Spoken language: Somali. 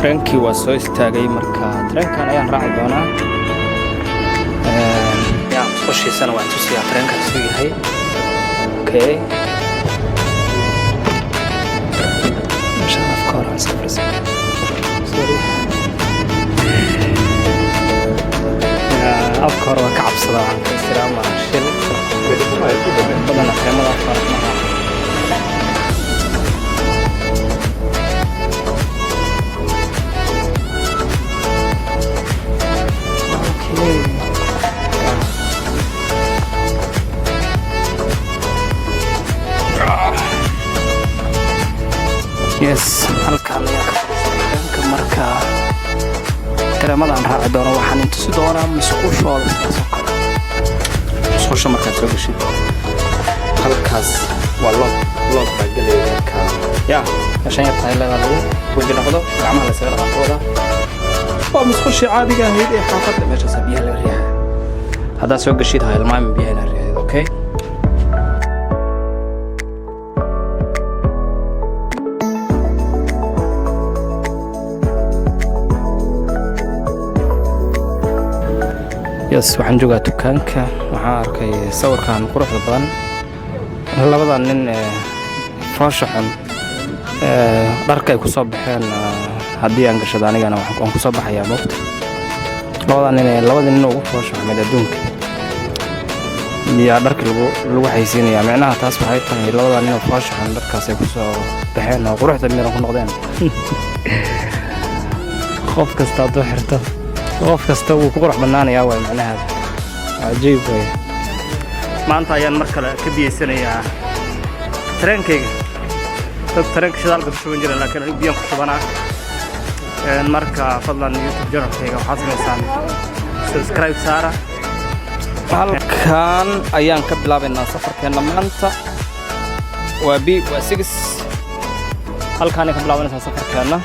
ترنكي وسو استاغي marka ترنكان ayaan raaci doonaa yaa qorshiisana waan tusiyaa trenkan soo yahay okay مش افكار عن سفر سوري افكار وكعب صراحه السلام مع الشل بدنا كاميرا فرقنا يس halkaan ka marka taraamadan raaci doono waxaan inta si doona masquushooda soo kale masquusha marka soo gashay halkaas waa log baa galay marka ya meeshan ay tahay lagu waji noqdo gacmaha la saar qaatada waa masquushi caadiga ah ee xaafadda meesha sabiya la riyaa hada soo gashay tahay ilmaha biyaha la riyaa okay يس waxaan joogaa dukaanka waxaan arkay sawirkan quruxda badan labadan nin faashaxan dharka ay ku soo baxeen hadii aan gashado anigana waxaan ku soo baxayaa waqti labadan nin ugu faashaxan adduunka miya dharka lagu haysiinaya macnaha taas waxay tahay labadan nin faashaxan dharkaas ay ku soo baxeen quruxda miran ku noqdeen qof kasta oo xirto qof kasta uu ku qurux banaanaya waa macnaha ajeeb way maanta ayaan mar kale ka biyeysanayaa trankeyga dad trank shidaalka ku shuban jiray laakiin biyo ku shubanaa marka fadlan YouTube channelkayga waxaad sameysaan subscribe saara halkaan ayaan ka bilaabaynaa safarkeena maanta waa 6 halkaan ka bilaabaynaa safarkeena